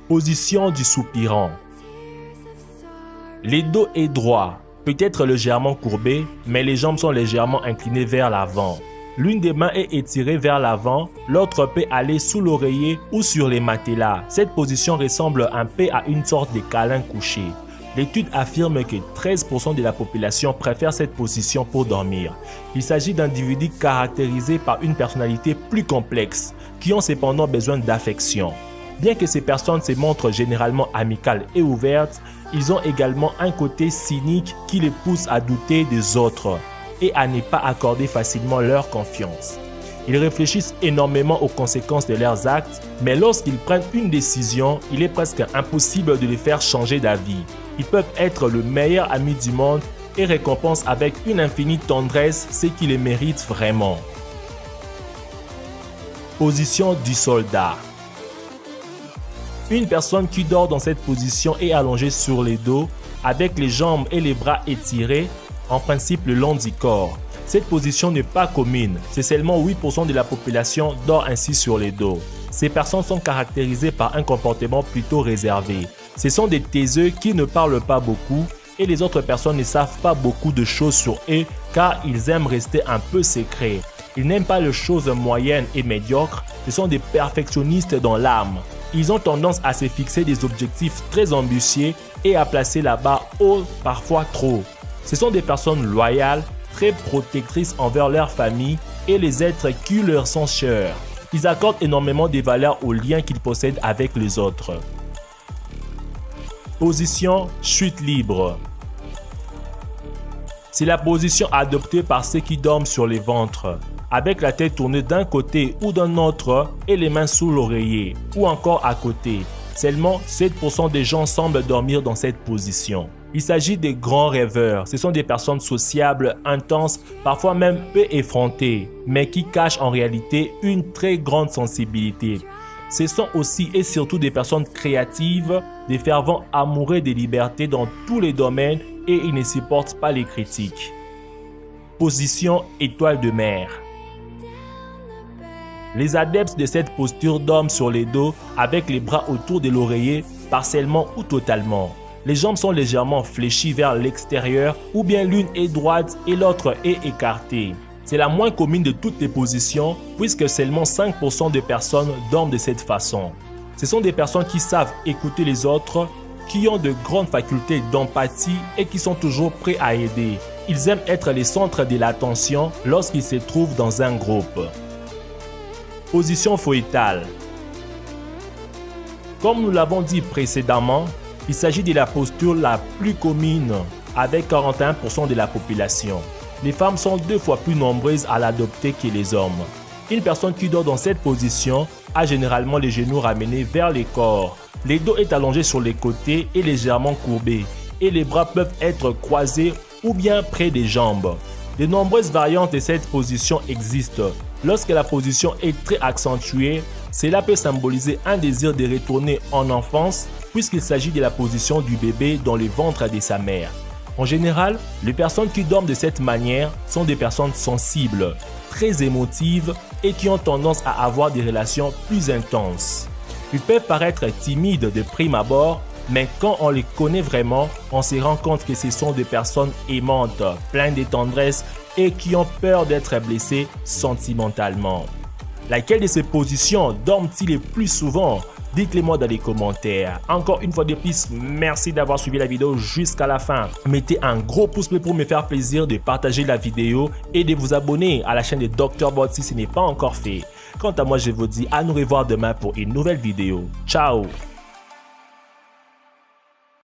Position du soupirant. Le dos est droit, peut-être légèrement courbé, mais les jambes sont légèrement inclinées vers l'avant. L'une des mains est étirée vers l'avant, l'autre peut aller sous l'oreiller ou sur les matelas. Cette position ressemble un peu à une sorte de câlin couché. L'étude affirme que 13% de la population préfère cette position pour dormir. Il s'agit d'individus caractérisés par une personnalité plus complexe, qui ont cependant besoin d'affection. Bien que ces personnes se montrent généralement amicales et ouvertes, ils ont également un côté cynique qui les pousse à douter des autres et à ne pas accorder facilement leur confiance. Ils réfléchissent énormément aux conséquences de leurs actes, mais lorsqu'ils prennent une décision, il est presque impossible de les faire changer d'avis. Ils peuvent être le meilleur ami du monde et récompensent avec une infinie tendresse ce qui les mérite vraiment. Position du soldat. Une personne qui dort dans cette position est allongée sur le dos, avec les jambes et les bras étirés, en principe le long du corps. Cette position n'est pas commune, c'est seulement 8% de la population dort ainsi sur le dos. Ces personnes sont caractérisées par un comportement plutôt réservé. Ce sont des taiseux qui ne parlent pas beaucoup et les autres personnes ne savent pas beaucoup de choses sur eux car ils aiment rester un peu secrets. Ils n'aiment pas les choses moyennes et médiocres, ce sont des perfectionnistes dans l'âme. Ils ont tendance à se fixer des objectifs très ambitieux et à placer la barre haut, parfois trop. Ce sont des personnes loyales, très protectrices envers leur famille et les êtres qui leur sont chers. Ils accordent énormément de valeur aux liens qu'ils possèdent avec les autres. Position chute libre. C'est la position adoptée par ceux qui dorment sur le ventre, avec la tête tournée d'un côté ou d'un autre et les mains sous l'oreiller, ou encore à côté. Seulement 7% des gens semblent dormir dans cette position. Il s'agit des grands rêveurs. Ce sont des personnes sociables, intenses, parfois même peu effrontées, mais qui cachent en réalité une très grande sensibilité. Ce sont aussi et surtout des personnes créatives, des fervents amoureux des libertés dans tous les domaines et ils ne supportent pas les critiques. Position étoile de mer. Les adeptes de cette posture dorment sur les dos avec les bras autour de l'oreiller, partiellement ou totalement. Les jambes sont légèrement fléchies vers l'extérieur ou bien l'une est droite et l'autre est écartée. C'est la moins commune de toutes les positions puisque seulement 5% de personnes dorment de cette façon. Ce sont des personnes qui savent écouter les autres, qui ont de grandes facultés d'empathie et qui sont toujours prêts à aider. Ils aiment être les centres de l'attention lorsqu'ils se trouvent dans un groupe. Position fœtale. Comme nous l'avons dit précédemment, il s'agit de la posture la plus commune avec 41% de la population. Les femmes sont 2 fois plus nombreuses à l'adopter que les hommes. Une personne qui dort dans cette position a généralement les genoux ramenés vers le corps. Le dos est allongé sur les côtés et légèrement courbé et les bras peuvent être croisés ou bien près des jambes. De nombreuses variantes de cette position existent. Lorsque la position est très accentuée, cela peut symboliser un désir de retourner en enfance puisqu'il s'agit de la position du bébé dans le ventre de sa mère. En général, les personnes qui dorment de cette manière sont des personnes sensibles, très émotives et qui ont tendance à avoir des relations plus intenses. Ils peuvent paraître timides de prime abord, mais quand on les connaît vraiment, on se rend compte que ce sont des personnes aimantes, pleines de tendresse et qui ont peur d'être blessées sentimentalement. Laquelle de ces positions dorment-ils le plus souvent? Dites-le moi dans les commentaires. Encore une fois de plus, merci d'avoir suivi la vidéo jusqu'à la fin. Mettez un gros pouce bleu pour me faire plaisir de partager la vidéo et de vous abonner à la chaîne de Dr Bod si ce n'est pas encore fait. Quant à moi, je vous dis à nous revoir demain pour une nouvelle vidéo. Ciao!